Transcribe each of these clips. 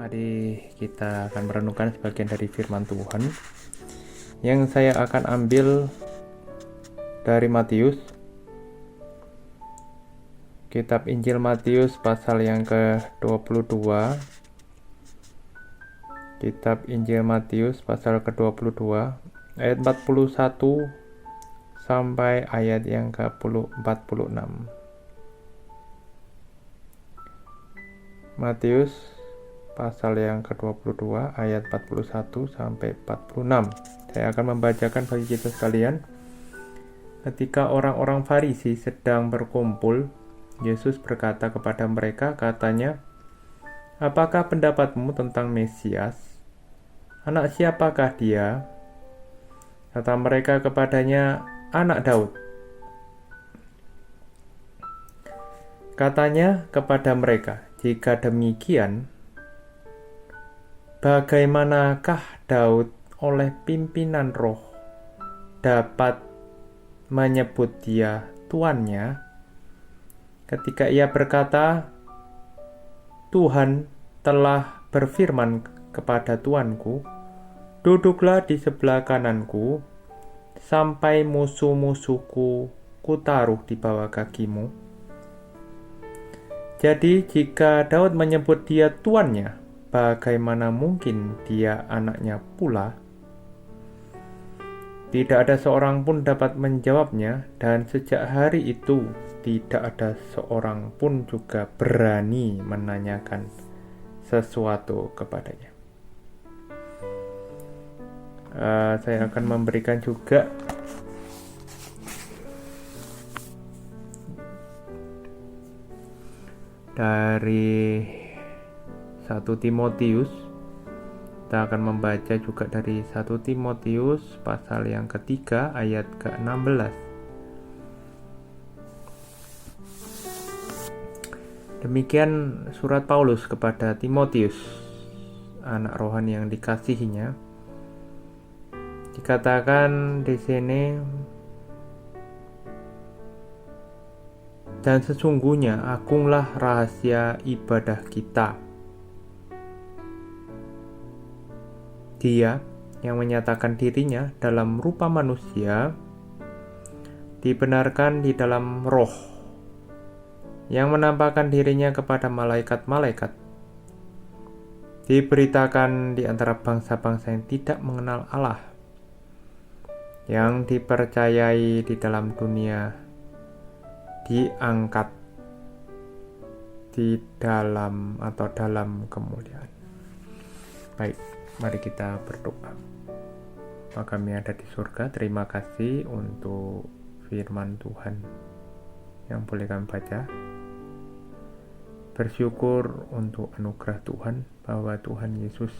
Mari kita akan merenungkan sebagian dari firman Tuhan yang saya akan ambil dari Matius. Kitab Injil Matius pasal yang ke-22. Kitab Injil Matius pasal ke-22 ayat 41 sampai ayat yang ke-46. Matius pasal yang ke-22 ayat 41 sampai 46. Saya akan membacakan bagi kita sekalian. Ketika orang-orang Farisi sedang berkumpul, Yesus berkata kepada mereka, katanya, "Apakah pendapatmu tentang Mesias? Anak siapakah dia?" Kata mereka kepadanya, "Anak Daud." Katanya kepada mereka, "Jika demikian, bagaimanakah Daud oleh pimpinan roh dapat menyebut dia tuannya ketika ia berkata, 'Tuhan telah berfirman kepada Tuanku, duduklah di sebelah kananku sampai musuh-musuhku kutaruh di bawah kakimu'?" Jadi jika Daud menyebut dia tuannya, bagaimana mungkin dia anaknya pula? Tidak ada seorang pun dapat menjawabnya, dan sejak hari itu tidak ada seorang pun juga berani menanyakan sesuatu kepadanya. Saya akan memberikan juga dari 1 Timotius. Kita akan membaca juga dari 1 Timotius pasal yang ketiga ayat ke-16. Demikian surat Paulus kepada Timotius, anak rohani yang dikasihinya. Dikatakan di sini, "Dan sesungguhnya agunglah rahasia ibadah kita. Dia yang menyatakan dirinya dalam rupa manusia dibenarkan di dalam roh, yang menampakkan dirinya kepada malaikat-malaikat, diberitakan di antara bangsa-bangsa yang tidak mengenal Allah, yang dipercayai di dalam dunia, diangkat di dalam atau dalam kemuliaan." Baik, mari kita berdoa. Bapa kami ada di surga, terima kasih untuk firman Tuhan yang boleh kami baca. Bersyukur untuk anugerah Tuhan bahwa Tuhan Yesus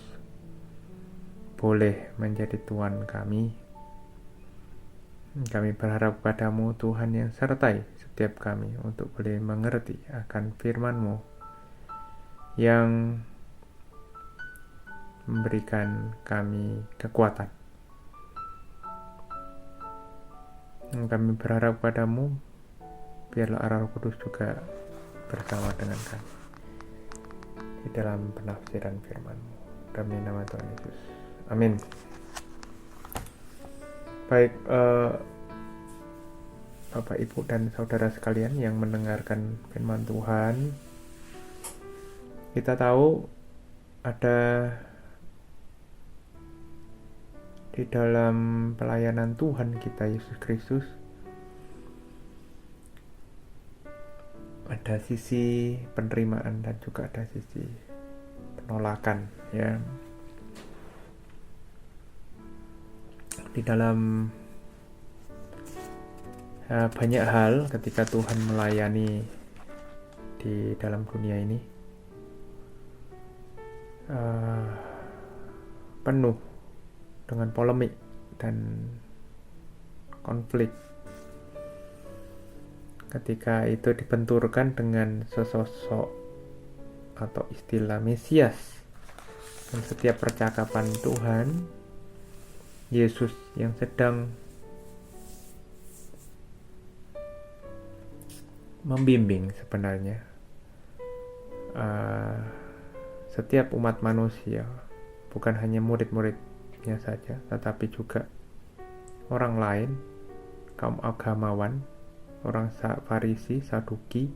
boleh menjadi Tuhan kami. Kami berharap padamu Tuhan yang sertai setiap kami untuk boleh mengerti akan firman-Mu yang memberikan kami kekuatan. Kami berharap padamu, biarlah Roh Kudus juga bersama dengan kami di dalam penafsiran firman-Mu. Demi nama Tuhan Yesus. Amin. Baik, Bapak, Ibu, dan saudara sekalian yang mendengarkan firman Tuhan, kita tahu ada di dalam pelayanan Tuhan kita Yesus Kristus ada sisi penerimaan dan juga ada sisi penolakan, ya. Di dalam banyak hal ketika Tuhan melayani di dalam dunia ini penuh dengan polemik dan konflik ketika itu dibenturkan dengan sesosok atau istilah Mesias. Dan setiap percakapan Tuhan Yesus yang sedang membimbing sebenarnya setiap umat manusia, bukan hanya murid-muridnya saja, tetapi juga orang lain, kaum agamawan, orang Farisi, Saduki,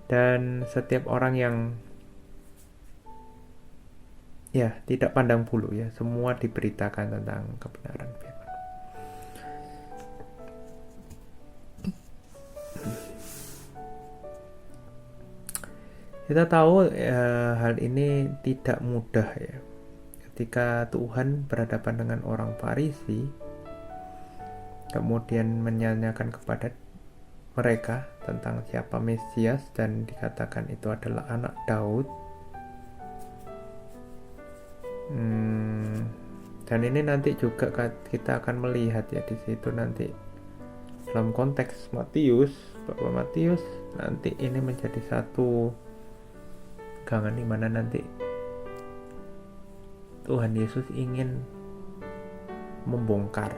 dan setiap orang yang tidak pandang bulu ya, semua diberitakan tentang kebenaran firman. Kita tahu hal ini tidak mudah ya. Ketika Tuhan berhadapan dengan orang Farisi, kemudian menyanyikan kepada mereka tentang siapa Mesias dan dikatakan itu adalah anak Daud. Dan ini nanti juga kita akan melihat ya di situ nanti dalam konteks Matius, bahwa Matius nanti ini menjadi satu gangan di mana nanti Tuhan Yesus ingin membongkar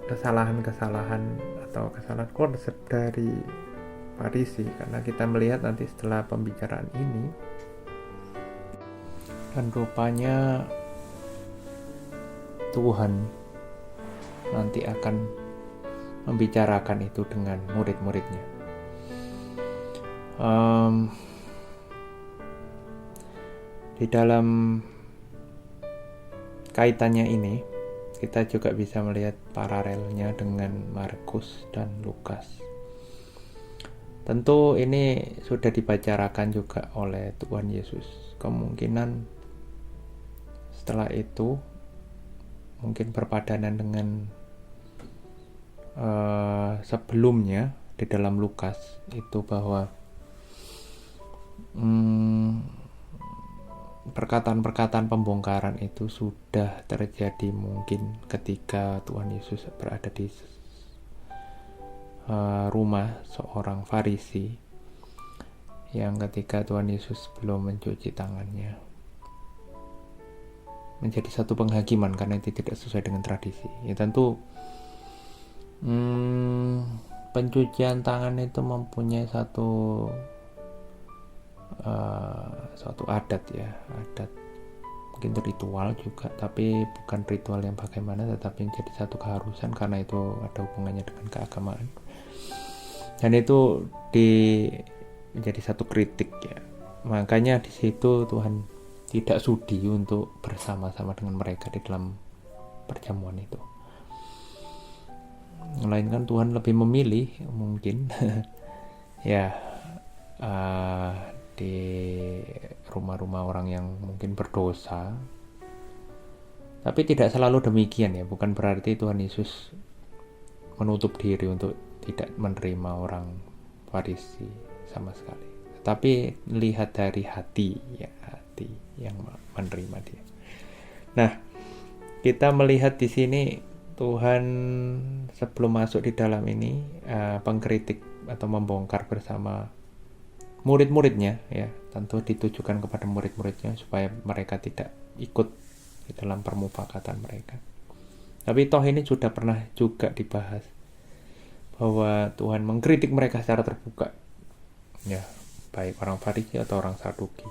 kesalahan-kesalahan atau kesalahan konsep dari Farisi, karena kita melihat nanti setelah pembicaraan ini dan rupanya Tuhan nanti akan membicarakan itu dengan murid-muridnya. Di dalam kaitannya ini kita juga bisa melihat paralelnya dengan Markus dan Lukas. Tentu ini sudah dibicarakan juga oleh Tuhan Yesus. Kemungkinan setelah itu mungkin berpadanan dengan sebelumnya di dalam Lukas itu, bahwa perkataan-perkataan pembongkaran itu sudah terjadi mungkin ketika Tuhan Yesus berada di rumah seorang Farisi, yang ketika Tuhan Yesus belum mencuci tangannya, menjadi satu penghakiman karena itu tidak sesuai dengan tradisi. Ya tentu pencucian tangan itu mempunyai suatu adat ya, adat mungkin ritual juga, tapi bukan ritual yang bagaimana, tetapi menjadi satu keharusan karena itu ada hubungannya dengan keagamaan, dan itu menjadi satu kritik ya. Makanya di situ Tuhan tidak sudi untuk bersama-sama dengan mereka di dalam perjamuan itu. Melainkan Tuhan lebih memilih mungkin ya di rumah-rumah orang yang mungkin berdosa. Tapi tidak selalu demikian ya, bukan berarti Tuhan Yesus menutup diri untuk tidak menerima orang Farisi sama sekali. Tapi lihat dari hati yang menerima dia. Nah, kita melihat di sini Tuhan sebelum masuk di dalam ini pengkritik atau membongkar bersama murid-muridnya ya, tentu ditujukan kepada murid-muridnya supaya mereka tidak ikut di dalam permufakatan mereka. Tapi toh ini sudah pernah juga dibahas bahwa Tuhan mengkritik mereka secara terbuka ya, baik orang Farisi atau orang Saduki.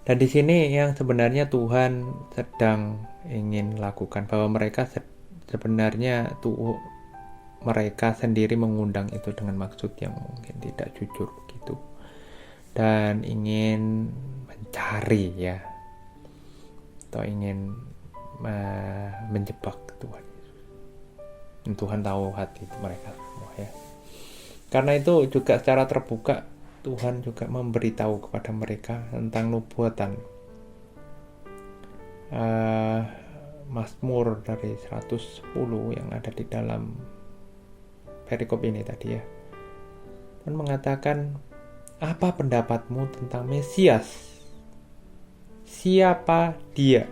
Dan di sini yang sebenarnya Tuhan sedang ingin lakukan, bahwa mereka sebenarnya mereka sendiri mengundang itu dengan maksud yang mungkin tidak jujur gitu, dan ingin mencari ya, atau ingin menjebak Tuhan. Dan Tuhan tahu hati mereka semua ya. Karena itu juga secara terbuka Tuhan juga memberitahu kepada mereka tentang nubuatan Mazmur dari 110 yang ada di dalam perikop ini tadi ya. Dan mengatakan, apa pendapatmu tentang Mesias? Siapa dia?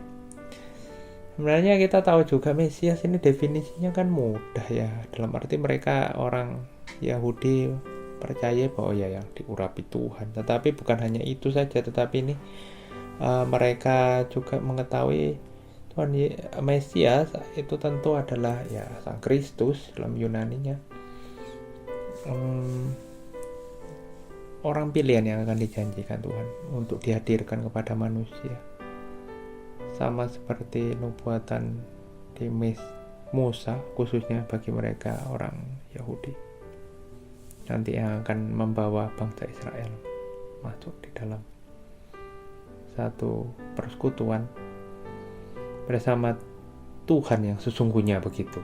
Sebenarnya kita tahu juga Mesias ini definisinya kan mudah ya, dalam arti mereka orang Yahudi percaya bahwa ya yang diurapi Tuhan. Tetapi bukan hanya itu saja, tetapi ini mereka juga mengetahui Tuhan Mesias itu tentu adalah ya Sang Kristus dalam Yunaninya. orang pilihan yang akan dijanjikan Tuhan untuk dihadirkan kepada manusia, sama seperti nubuatan di Musa, khususnya bagi mereka orang Yahudi, nanti yang akan membawa bangsa Israel masuk di dalam satu persekutuan bersama Tuhan yang sesungguhnya begitu.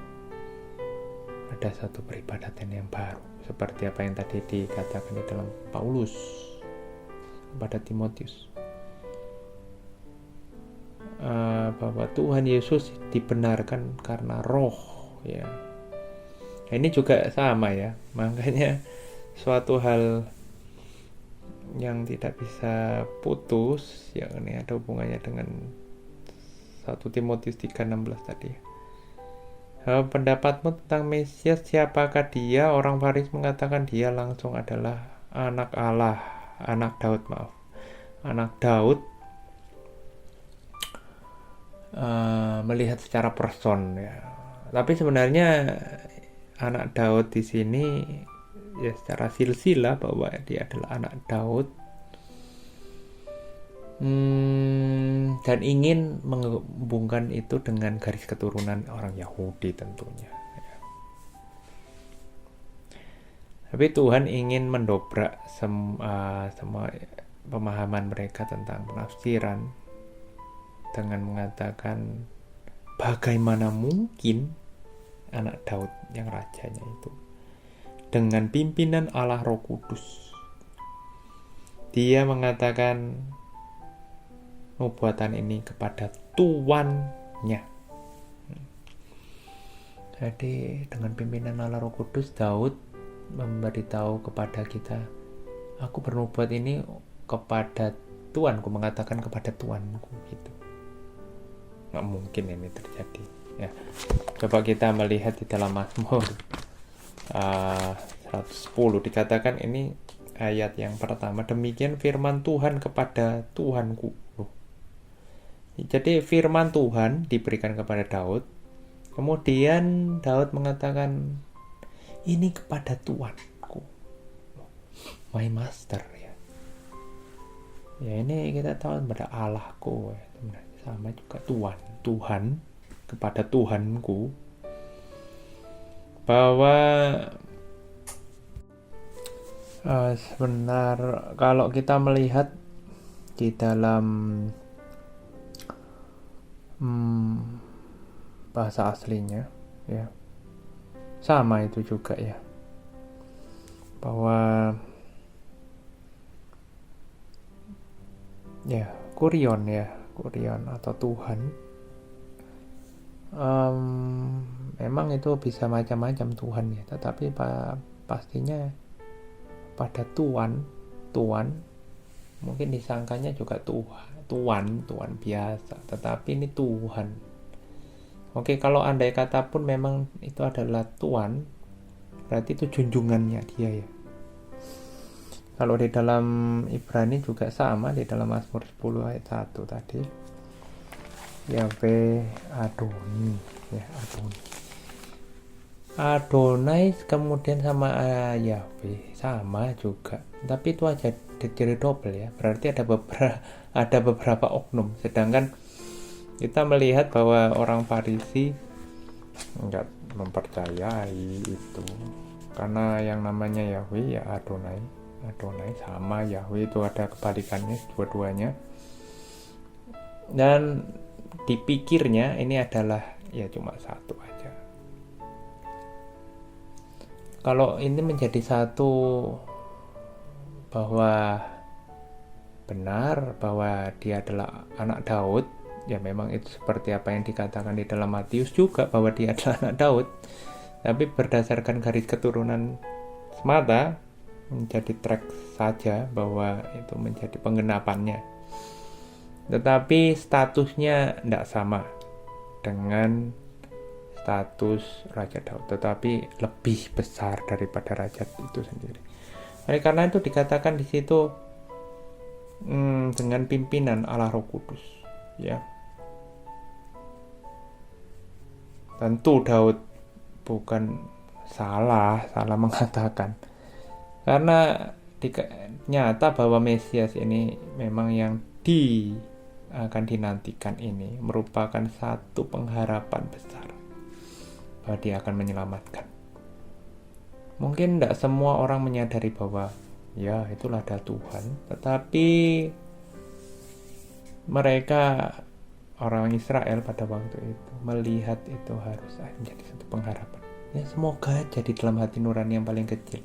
Ada satu peribadatan yang baru, seperti apa yang tadi dikatakan di dalam Paulus kepada Timotius, bahwa Tuhan Yesus dibenarkan karena roh, ya. Nah, ini juga sama ya, makanya suatu hal yang tidak bisa putus, yang ini ada hubungannya dengan 1 Timotius 3:16 tadi. Pendapatmu tentang Mesias, siapakah dia? Orang Farisi mengatakan dia langsung adalah anak Allah, anak Daud, melihat secara person, ya. Tapi sebenarnya anak Daud di sini ya secara silsilah bahwa dia adalah anak Daud, dan ingin menghubungkan itu dengan garis keturunan orang Yahudi tentunya, ya. Tapi Tuhan ingin mendobrak semua pemahaman mereka tentang penafsiran dengan mengatakan bagaimana mungkin anak Daud yang rajanya itu dengan pimpinan Allah Roh Kudus. Dia mengatakan nubuatan ini kepada tuannya. Jadi dengan pimpinan Allah Roh Kudus, Daud memberitahu kepada kita, aku bernubuat ini kepada Tuanku, mengatakan kepada Tuanku, gitu. Nggak mungkin ini terjadi, ya. Coba kita melihat di dalam Mazmur 110 dikatakan ini ayat yang pertama, demikian firman Tuhan kepada Tuhanku. Jadi firman Tuhan diberikan kepada Daud, kemudian Daud mengatakan ini kepada Tuanku, my master, ya. Ya, ini kita tahu kepada Allahku, ya. Sama juga Tuhan kepada Tuhanku, bahwa sebentar kalau kita melihat di dalam bahasa aslinya, ya, sama itu juga, ya, bahwa ya kurion atau Tuhan, memang itu bisa macam-macam Tuhan, ya, tetapi pastinya pada Tuan mungkin disangkanya juga Tuan biasa, tetapi ini Tuhan. Oke, kalau andai kata pun memang itu adalah Tuan, berarti itu junjungannya dia, ya. Kalau di dalam Ibrani juga sama, di dalam Mazmur 10 ayat 1 tadi, Yahweh Adoni, ya, Adonai kemudian sama Yahweh sama juga, tapi itu aja jadi double, ya. Berarti ada beberapa oknum. Sedangkan kita melihat bahwa orang Farisi enggak mempercayai itu, karena yang namanya Yahweh ya Adonai sama Yahweh itu ada kebalikannya dua-duanya, dan dipikirnya ini adalah ya cuma satu aja. Kalau ini menjadi satu, bahwa benar bahwa dia adalah anak Daud, ya memang itu seperti apa yang dikatakan di dalam Matius juga bahwa dia adalah anak Daud, tapi berdasarkan garis keturunan semata menjadi track saja bahwa itu menjadi penggenapannya, tetapi statusnya tidak sama dengan status Raja Daud, tetapi lebih besar daripada Raja itu sendiri. Oleh karena itu dikatakan di situ dengan pimpinan Allah Roh Kudus, ya. Tentu Daud bukan salah mengatakan Karena nyata bahwa Mesias ini memang yang akan dinantikan ini merupakan satu pengharapan besar bahwa dia akan menyelamatkan. Mungkin tidak semua orang menyadari bahwa ya itulah ada Tuhan, tetapi mereka orang Israel pada waktu itu melihat itu harus menjadi satu pengharapan. Ya semoga aja di dalam hati nurani yang paling kecil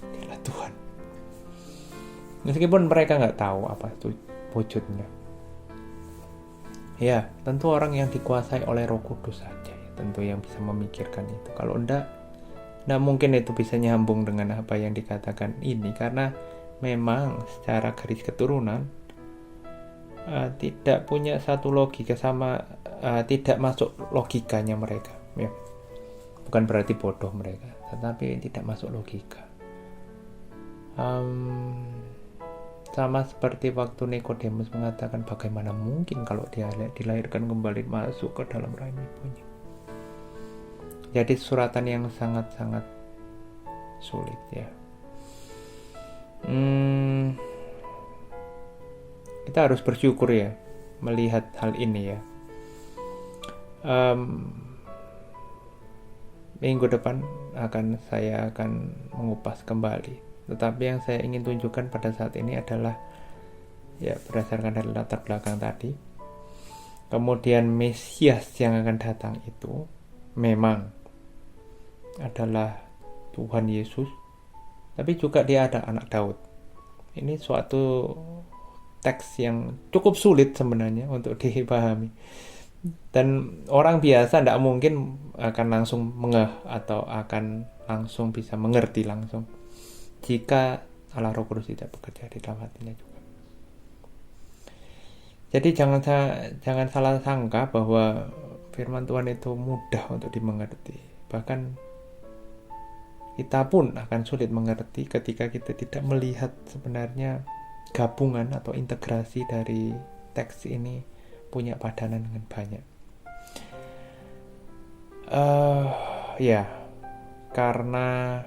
adalah Tuhan. Meskipun mereka nggak tahu apa itu wujudnya. Ya tentu orang yang dikuasai oleh Roh Kudus saja ya, tentu yang bisa memikirkan itu. Kalau enggak mungkin itu bisa nyambung dengan apa yang dikatakan ini, karena memang secara garis keturunan tidak punya satu logika sama, tidak masuk logikanya mereka ya. Bukan berarti bodoh mereka, tetapi tidak masuk logika. Sama seperti waktu Nikodemus mengatakan bagaimana mungkin kalau dia dilahirkan kembali masuk ke dalam rahim ibunya. Jadi suratan yang sangat-sangat sulit ya. Kita harus bersyukur ya melihat hal ini ya. Minggu depan saya akan mengupas kembali. Tetapi yang saya ingin tunjukkan pada saat ini adalah ya berdasarkan dari latar belakang tadi. Kemudian Mesias yang akan datang itu memang adalah Tuhan Yesus, tapi juga dia ada anak Daud. Ini suatu teks yang cukup sulit sebenarnya untuk dipahami, dan orang biasa tidak mungkin akan langsung mengeh atau akan langsung bisa mengerti langsung jika Allah Roh Kudus tidak bekerja di dalam hatinya juga. Jadi jangan salah sangka bahwa firman Tuhan itu mudah untuk dimengerti. Bahkan kita pun akan sulit mengerti ketika kita tidak melihat sebenarnya gabungan atau integrasi dari teks ini punya padanan dengan banyak. Ya, karena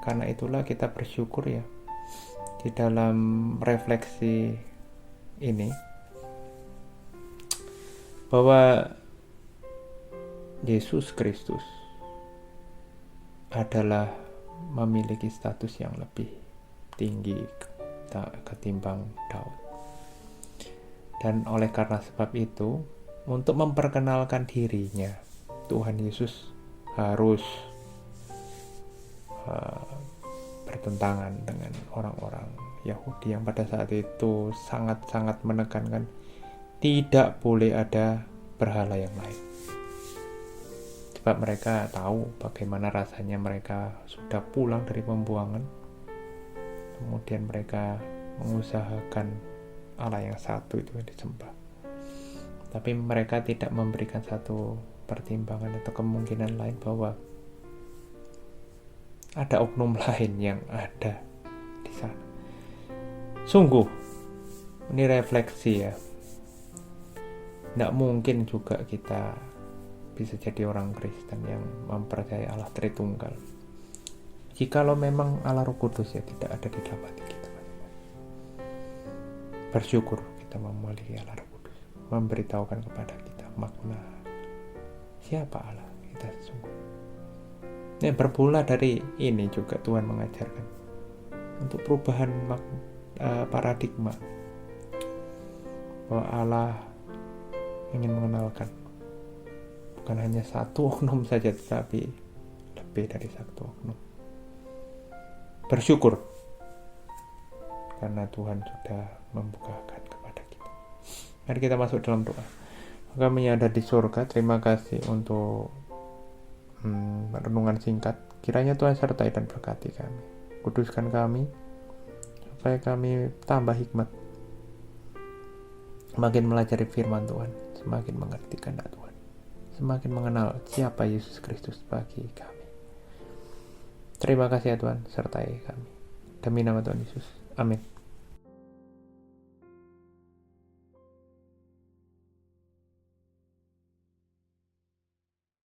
itulah kita bersyukur ya di dalam refleksi ini bahwa Yesus Kristus adalah memiliki status yang lebih tinggi ketimbang Daud. Dan oleh karena sebab itu, untuk memperkenalkan dirinya, Tuhan Yesus harus bertentangan dengan orang-orang Yahudi yang pada saat itu sangat-sangat menekankan tidak boleh ada berhala yang lain. Sebab mereka tahu bagaimana rasanya mereka sudah pulang dari pembuangan, kemudian mereka mengusahakan Allah yang satu itu yang disembah, tapi mereka tidak memberikan satu pertimbangan atau kemungkinan lain bahwa ada oknum lain yang ada di sana. Sungguh ini refleksi ya, tidak mungkin juga kita bisa jadi orang Kristen yang mempercayai Allah Tritunggal jikalau memang Allah Roh Kudus ya tidak ada di dalam hati kita. Bersyukur kita memiliki Allah Roh Kudus, memberitahukan kepada kita makna siapa Allah kita sesungguhnya. Bermula dari ini juga Tuhan mengajarkan untuk perubahan paradigma bahwa Allah ingin mengenalkan bukan hanya satu oknum saja, tetapi lebih dari satu oknum. Bersyukur karena Tuhan sudah membukakan kepada kita. Mari kita masuk dalam doa. Kami yang ada di surga, terima kasih untuk renungan singkat. Kiranya Tuhan sertai dan berkati kami. Kuduskan kami supaya kami tambah hikmat, semakin melajari firman Tuhan, semakin mengerti kehendak Tuhan, semakin mengenal siapa Yesus Kristus bagi kami. Terima kasih ya Tuhan, sertai kami. Demi nama Tuhan Yesus. Amin.